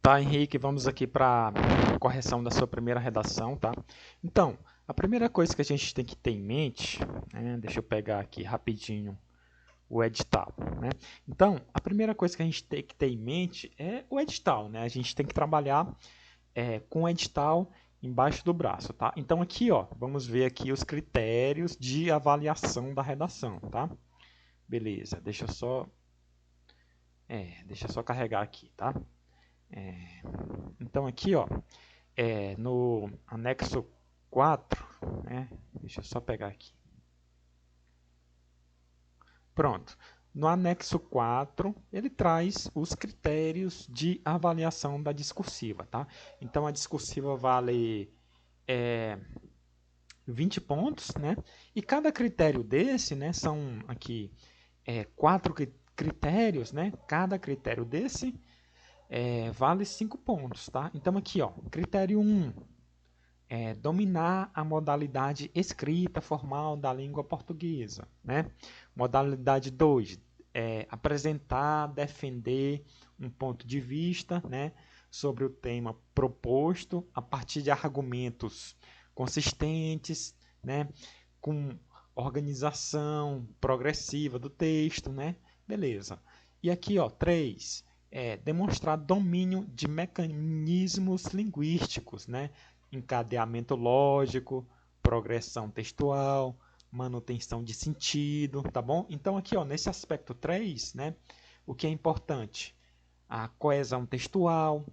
Tá, Henrique, vamos aqui para correção da sua primeira redação, tá? Então, a primeira coisa que a gente tem que ter em mente, né, deixa eu pegar aqui rapidinho o edital, né? Então, a primeira coisa que a gente tem que ter em mente é o edital, né? A gente tem que trabalhar com o edital embaixo do braço, tá? Então, aqui, ó, vamos ver aqui os critérios de avaliação da redação, tá? Beleza, deixa eu só carregar aqui, tá? Então, aqui, ó, no anexo 4, né? Deixa eu só pegar aqui. Pronto. No anexo 4, ele traz os critérios de avaliação da discursiva, tá? Então, a discursiva vale 20 pontos, né? E cada critério desse, né, são aqui 4 critérios, né? Cada critério desse vale 5 pontos, tá? Então, aqui, ó, critério 1, dominar a modalidade escrita formal da língua portuguesa, né? Modalidade 2, apresentar, defender um ponto de vista, né, sobre o tema proposto a partir de argumentos consistentes, né, com organização progressiva do texto, né? Beleza. E aqui, ó, 3, demonstrar domínio de mecanismos linguísticos, né? Encadeamento lógico, progressão textual, manutenção de sentido, tá bom? Então aqui, ó, nesse aspecto 3, né, o que é importante? A coesão textual,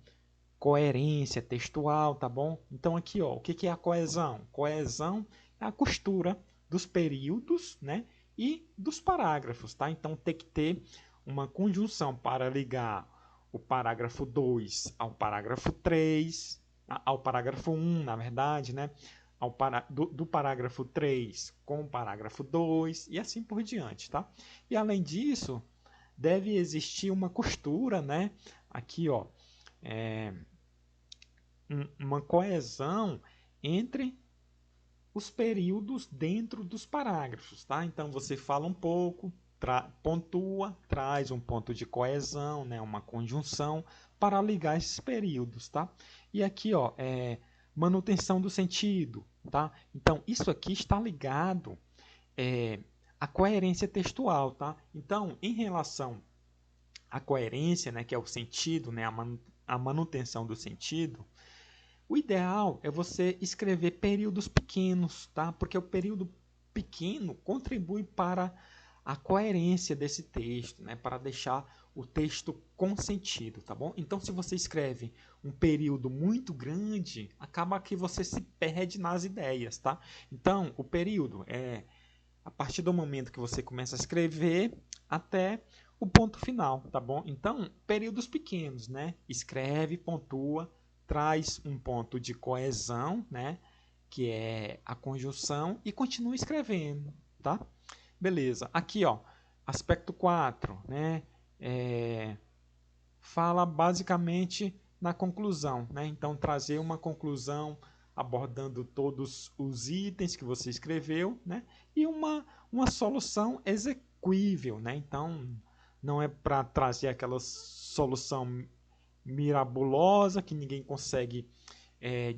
coerência textual, tá bom? Então aqui, ó, o que é a coesão? Coesão é a costura dos períodos, né, e dos parágrafos, tá? Então tem que ter uma conjunção para ligar o parágrafo 2 ao parágrafo 3, ao parágrafo 1, na verdade, né? Do parágrafo 3 com o parágrafo 2 e assim por diante, tá? E além disso, deve existir uma costura, né? Aqui, ó, uma coesão entre os períodos dentro dos parágrafos, tá? Então você fala um pouco, pontua, traz um ponto de coesão, né? Uma conjunção para ligar esses períodos, tá? E aqui, ó, manutenção do sentido, tá? Então isso aqui está ligado à coerência textual, tá? Então, em relação à coerência, né, que é o sentido, né, a manutenção do sentido, o ideal é você escrever períodos pequenos, tá? Porque o período pequeno contribui para a coerência desse texto, né? Para deixar o texto com sentido, tá bom? Então, se você escreve um período muito grande, acaba que você se perde nas ideias, tá? Então, o período é a partir do momento que você começa a escrever até o ponto final, tá bom? Então, períodos pequenos, né? Escreve, pontua, traz um ponto de coesão, né, que é a conjunção, e continua escrevendo, tá? Beleza. Aqui, ó, aspecto 4, né, fala basicamente na conclusão, né? Então, trazer uma conclusão abordando todos os itens que você escreveu, né? E uma solução execuível, né? Então, não é para trazer aquela solução mirabulosa que ninguém consegue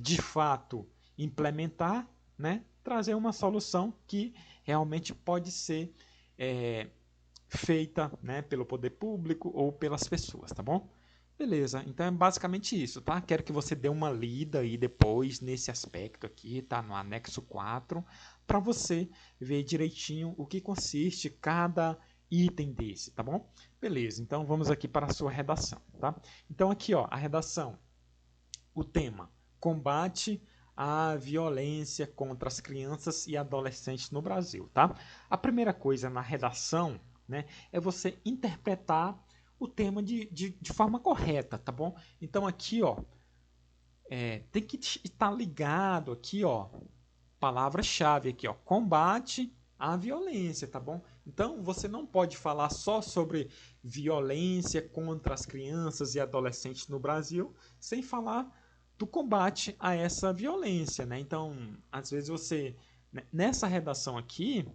de fato implementar, né? Trazer uma solução que realmente pode ser feita, né, pelo poder público ou pelas pessoas, tá bom? Beleza, então é basicamente isso, tá? Quero que você dê uma lida aí depois nesse aspecto aqui, tá? No anexo 4, para você ver direitinho o que consiste cada item desse, tá bom? Beleza, então vamos aqui para a sua redação, tá? Então aqui, ó, a redação, o tema, combate à violência contra as crianças e adolescentes no Brasil, tá? A primeira coisa na redação, né, é você interpretar o tema de forma correta, tá bom? Então aqui, ó, tem que estar ligado aqui, ó, palavra-chave aqui, ó, combate à violência, tá bom? Então você não pode falar só sobre violência contra as crianças e adolescentes no Brasil sem falar do combate a essa violência, né? Então, às vezes você nessa redação aqui,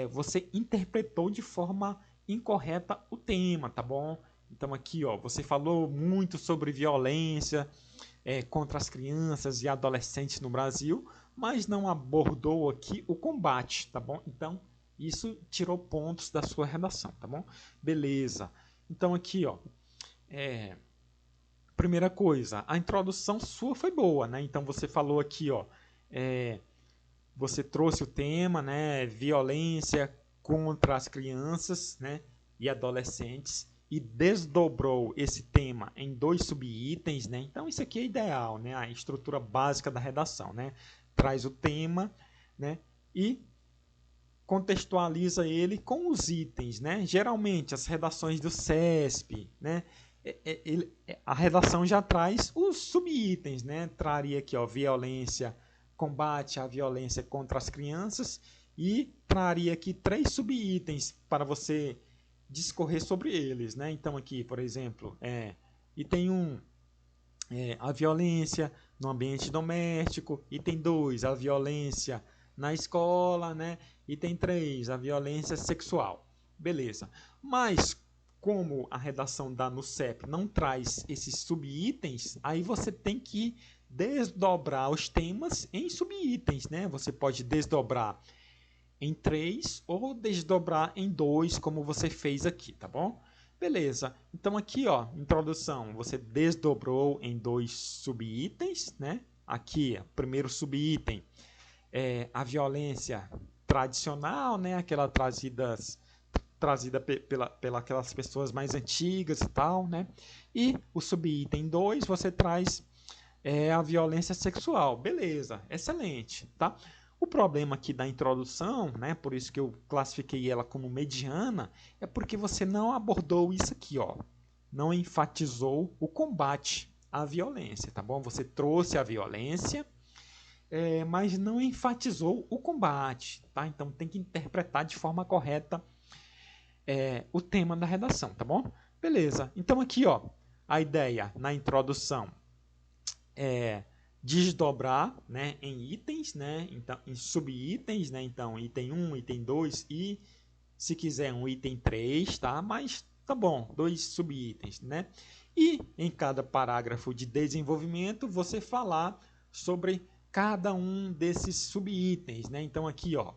você interpretou de forma incorreta o tema, tá bom? Então aqui, ó, você falou muito sobre violência contra as crianças e adolescentes no Brasil, mas não abordou aqui o combate, tá bom? Então, isso tirou pontos da sua redação, tá bom? Beleza. Então aqui, ó, primeira coisa, a introdução sua foi boa, né? Então você falou aqui, ó, você trouxe o tema, né, violência contra as crianças, né, e adolescentes, e desdobrou esse tema em 2 subitens, né? Então isso aqui é ideal, né? A estrutura básica da redação, né? Traz o tema, né, e contextualiza ele com os itens, né? Geralmente as redações do CESP, né? A redação já traz os subitens, né? Traria aqui, ó, violência, combate à violência contra as crianças, e traria aqui 3 subitens para você discorrer sobre eles, né? Então aqui, por exemplo, item 1, a violência no ambiente doméstico. Item 2, a violência na escola, né? Item 3, a violência sexual. Beleza. Mas como a redação da NUCEP não traz esses subitens, aí você tem que desdobrar os temas em subitens, né? Você pode desdobrar em 3 ou desdobrar em 2, como você fez aqui, tá bom? Beleza. Então aqui, ó, introdução, você desdobrou em 2 subitens, né? Aqui, primeiro subitem é a violência tradicional, né? Aquela trazida pela aquelas pessoas mais antigas e tal, né? E o subitem 2 você traz a violência sexual. Beleza, excelente, tá? O problema aqui da introdução, né, por isso que eu classifiquei ela como mediana, é porque você não abordou isso aqui, ó. Não enfatizou o combate à violência, tá bom? Você trouxe a violência, mas não enfatizou o combate, tá? Então tem que interpretar de forma correta o tema da redação, tá bom? Beleza. Então aqui, ó, a ideia na introdução desdobrar, né, em itens, né, então, em subitens, né, então item 1, item 2 e, se quiser, um item 3, tá? Mas tá bom, 2 subitens, né? E em cada parágrafo de desenvolvimento você falar sobre cada um desses subitens, né? Então aqui, ó,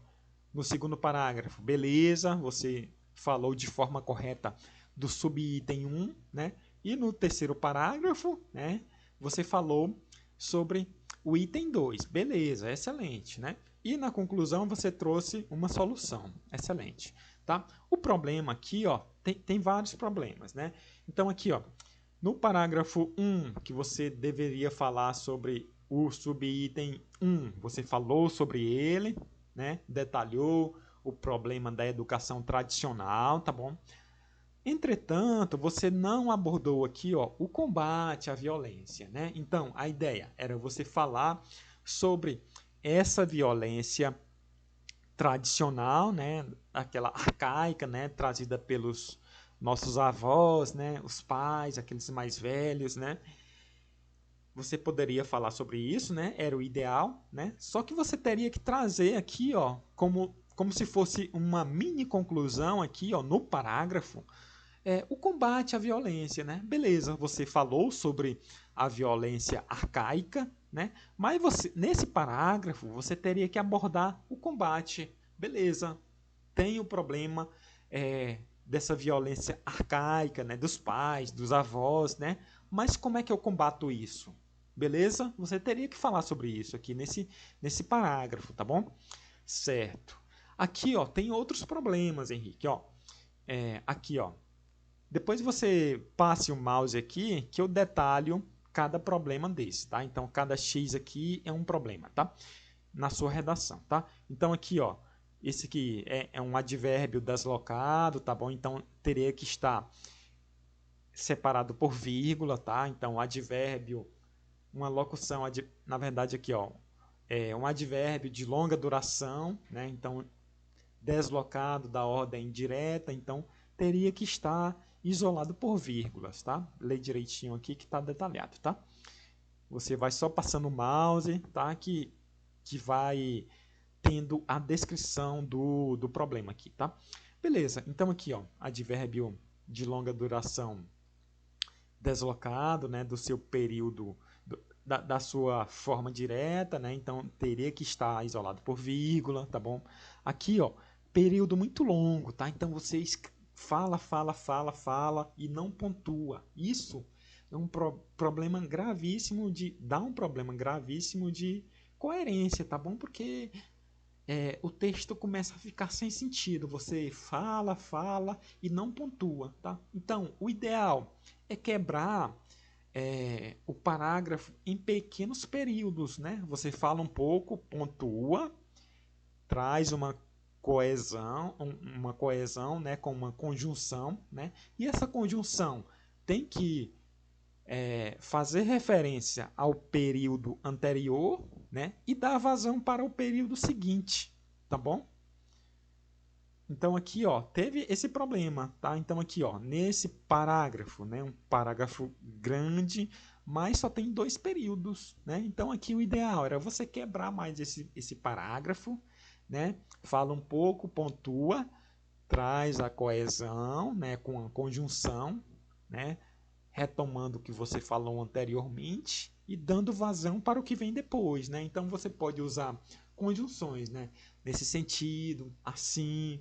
no segundo parágrafo, beleza, você falou de forma correta do subitem 1, né? E no terceiro parágrafo, né, você falou sobre o item 2. Beleza, excelente, né? E na conclusão você trouxe uma solução. Excelente, tá? O problema aqui, ó, tem vários problemas, né? Então aqui, ó, no parágrafo 1, que você deveria falar sobre o subitem 1, você falou sobre ele, né? Detalhou o problema da educação tradicional, tá bom? Entretanto, você não abordou aqui, ó, o combate à violência, né? Então, a ideia era você falar sobre essa violência tradicional, né, aquela arcaica, né, trazida pelos nossos avós, né, os pais, aqueles mais velhos, né? Você poderia falar sobre isso, né? Era o ideal, né? Só que você teria que trazer aqui, ó, como se fosse uma mini conclusão aqui, ó, no parágrafo, o combate à violência, né? Beleza, você falou sobre a violência arcaica, né? Mas você, nesse parágrafo, você teria que abordar o combate. Beleza, tem o problema dessa violência arcaica, né? Dos pais, dos avós, né? Mas como é que eu combato isso? Beleza? Você teria que falar sobre isso aqui nesse parágrafo, tá bom? Certo. Aqui, ó, tem outros problemas, Henrique, ó. Aqui, ó. Depois você passe o mouse aqui que eu detalho cada problema desse, tá? Então, cada X aqui é um problema, tá? Na sua redação, tá? Então, aqui, ó, esse aqui é um advérbio deslocado, tá bom? Então, teria que estar separado por vírgula, tá? Então, advérbio, uma locução, na verdade, aqui, ó, é um advérbio de longa duração, né? Então, deslocado da ordem direta, então teria que estar isolado por vírgulas, tá? Lê direitinho aqui que está detalhado, tá? Você vai só passando o mouse, tá? Que vai tendo a descrição do problema aqui, tá? Beleza, então aqui, ó, advérbio de longa duração deslocado, né, do seu período, da sua forma direta, né? Então teria que estar isolado por vírgula, tá bom? Aqui, ó, período muito longo, tá? Então você fala e não pontua. Isso é um problema gravíssimo dá um problema gravíssimo de coerência, tá bom? Porque o texto começa a ficar sem sentido. Você fala e não pontua, tá? Então, o ideal é quebrar o parágrafo em pequenos períodos, né? Você fala um pouco, pontua, traz uma coesão, né, com uma conjunção, né? E essa conjunção tem que fazer referência ao período anterior, né? E dar vazão para o período seguinte, tá bom? Então aqui, ó, teve esse problema, tá? Então aqui, ó, nesse parágrafo, né, um parágrafo grande, mas só tem 2 períodos, né? Então aqui o ideal era você quebrar mais esse parágrafo, né? Fala um pouco, pontua, traz a coesão, né, com a conjunção, né? Retomando o que você falou anteriormente e dando vazão para o que vem depois, né? Então você pode usar conjunções, né? Nesse sentido, assim,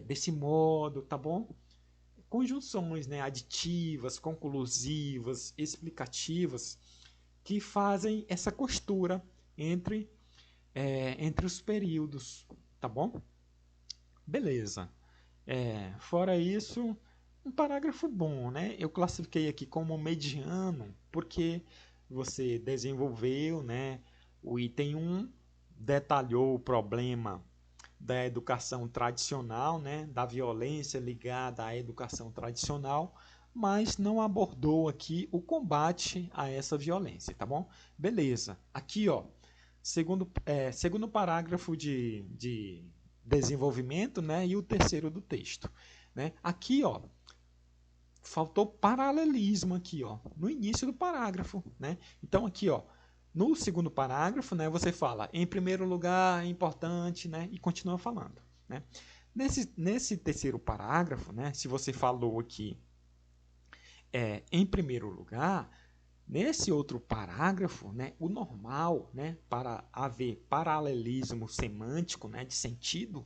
desse modo, tá bom? Conjunções, né? Aditivas, conclusivas, explicativas, que fazem essa costura entre os períodos, tá bom? Beleza. Fora isso, um parágrafo bom, né? Eu classifiquei aqui como mediano porque você desenvolveu, né, o item 1, detalhou o problema da educação tradicional, né, da violência ligada à educação tradicional, mas não abordou aqui o combate a essa violência, tá bom? Beleza. Aqui, ó, segundo parágrafo de desenvolvimento, né, e o terceiro do texto, né? Aqui, ó, faltou paralelismo aqui, ó, no início do parágrafo, né? Então aqui, ó, no segundo parágrafo, né, você fala, em primeiro lugar, é importante, né, e continua falando, né? Nesse terceiro parágrafo, né, se você falou aqui em primeiro lugar, nesse outro parágrafo, né, o normal, né, para haver paralelismo semântico, né, de sentido,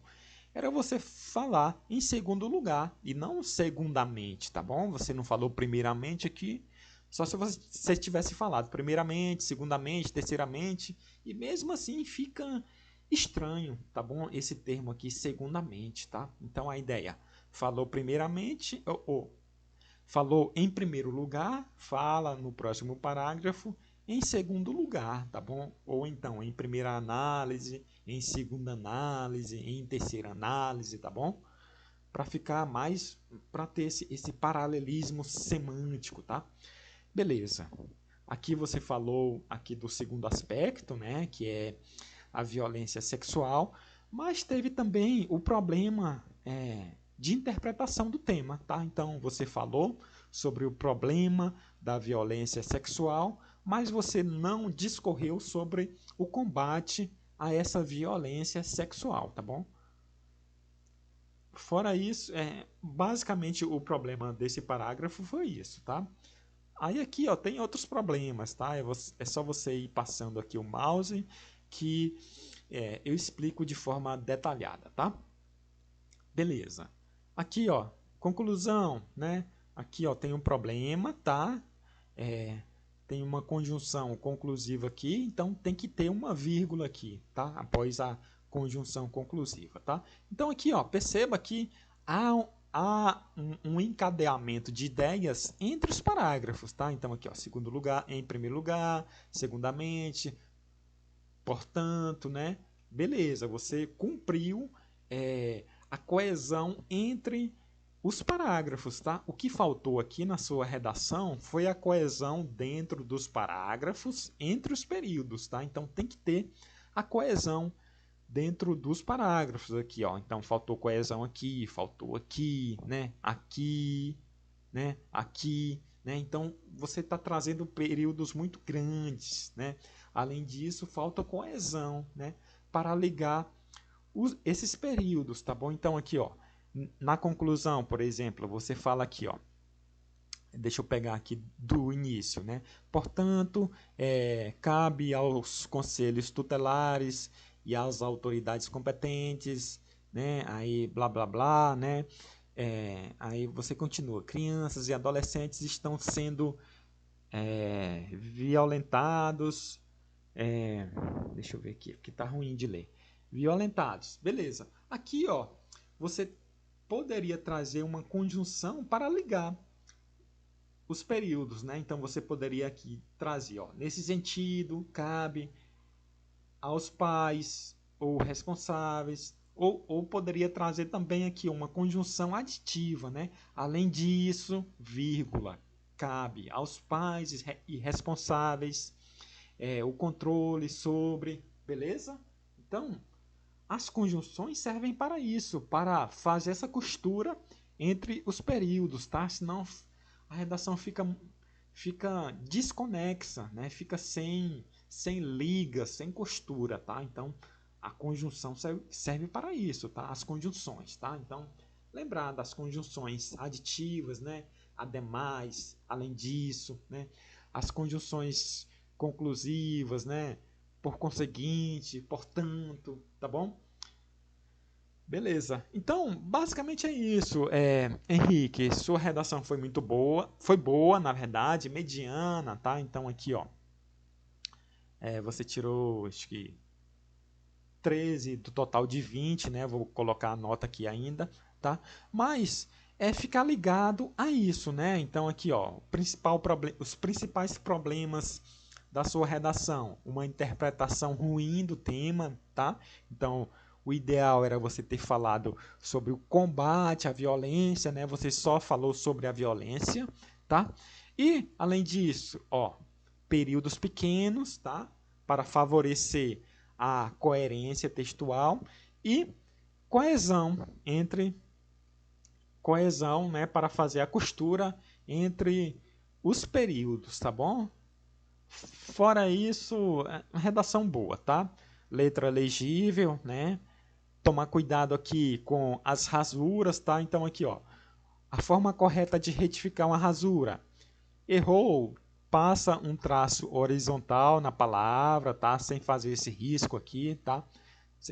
era você falar em segundo lugar e não segundamente, tá bom? Você não falou primeiramente aqui, só se você tivesse falado primeiramente, segundamente, terceiramente, e mesmo assim fica estranho, tá bom? Esse termo aqui, segundamente, tá? Então a ideia, falou primeiramente, ou falou em primeiro lugar, fala no próximo parágrafo em segundo lugar, tá bom? Ou então em primeira análise, em segunda análise, em terceira análise, tá bom? Para ficar mais, para ter esse paralelismo semântico, tá? Beleza. Aqui você falou aqui do segundo aspecto, né, que é a violência sexual, mas teve também o problema de interpretação do tema, tá? Então você falou sobre o problema da violência sexual, mas você não discorreu sobre o combate a essa violência sexual, tá bom? Fora isso, basicamente o problema desse parágrafo foi isso, tá? Aí aqui, ó, tem outros problemas, tá? É só você ir passando aqui o mouse que eu explico de forma detalhada, tá? Beleza. Aqui, ó, conclusão, né? Aqui, ó, tem um problema, tá? Tem uma conjunção conclusiva aqui, então tem que ter uma vírgula aqui, tá? Após a conjunção conclusiva, tá? Então aqui, ó, perceba que há um encadeamento de ideias entre os parágrafos, tá? Então aqui, ó, segundo lugar, em primeiro lugar, segundamente, portanto, né? Beleza, você cumpriu a coesão entre os parágrafos, tá? O que faltou aqui na sua redação foi a coesão dentro dos parágrafos entre os períodos, tá? Então tem que ter a coesão dentro dos parágrafos aqui, ó. Então faltou coesão aqui, faltou aqui, né? Aqui, né? Aqui, né? Então você está trazendo períodos muito grandes, né? Além disso, falta coesão, né? Para ligar esses períodos, tá bom? Então aqui, ó, na conclusão, por exemplo, você fala aqui, ó, deixa eu pegar aqui do início, né? Portanto, cabe aos conselhos tutelares e às autoridades competentes, né? Aí blá blá blá, né? Aí você continua. Crianças e adolescentes estão sendo violentados. Deixa eu ver aqui, porque tá ruim de ler. Violentados, beleza. Aqui, ó, você poderia trazer uma conjunção para ligar os períodos, né? Então você poderia aqui trazer, ó, nesse sentido, cabe aos pais ou responsáveis, ou poderia trazer também aqui uma conjunção aditiva, né? Além disso, vírgula, cabe aos pais e responsáveis o controle sobre, beleza? Então, as conjunções servem para isso, para fazer essa costura entre os períodos, tá? Senão a redação fica desconexa, né? Fica sem liga, sem costura, tá? Então, a conjunção serve para isso, tá? As conjunções, tá? Então, lembrar das conjunções aditivas, né? Ademais, além disso, né? As conjunções conclusivas, né? Por conseguinte, portanto, tá bom? Beleza. Então, basicamente é isso. Henrique, sua redação foi muito boa. Foi boa, na verdade, mediana, tá? Então aqui, ó. Você tirou, acho que 13 do total de 20, né? Vou colocar a nota aqui ainda, tá? Mas ficar ligado a isso, né? Então aqui, ó, os principais problemas da sua redação, uma interpretação ruim do tema, tá? Então, o ideal era você ter falado sobre o combate à violência, né? Você só falou sobre a violência, tá? E, além disso, ó, períodos pequenos, tá? Para favorecer a coerência textual e coesão, né, para fazer a costura entre os períodos, tá bom? Fora isso, redação boa, tá? Letra legível, né? Tomar cuidado aqui com as rasuras, tá? Então aqui, ó, a forma correta de retificar uma rasura. Errou, passa um traço horizontal na palavra, tá? Sem fazer esse risco aqui, tá?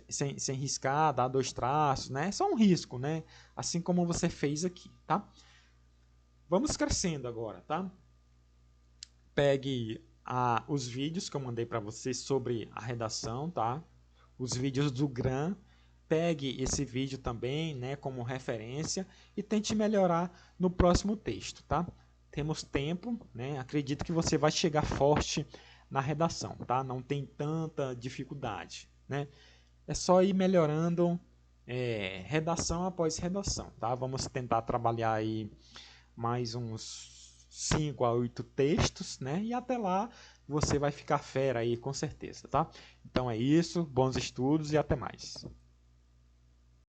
Sem riscar, dá 2 traços, né? É só um risco, né? Assim como você fez aqui, tá? Vamos crescendo agora, tá? Pegue os vídeos que eu mandei para você sobre a redação, tá? Os vídeos do GRAM. Pegue esse vídeo também, né, como referência e tente melhorar no próximo texto, tá? Temos tempo, né? Acredito que você vai chegar forte na redação, tá? Não tem tanta dificuldade, né? É só ir melhorando redação após redação, tá? Vamos tentar trabalhar aí mais uns 5 a 8 textos, né? E até lá você vai ficar fera aí com certeza, tá? Então é isso, bons estudos e até mais.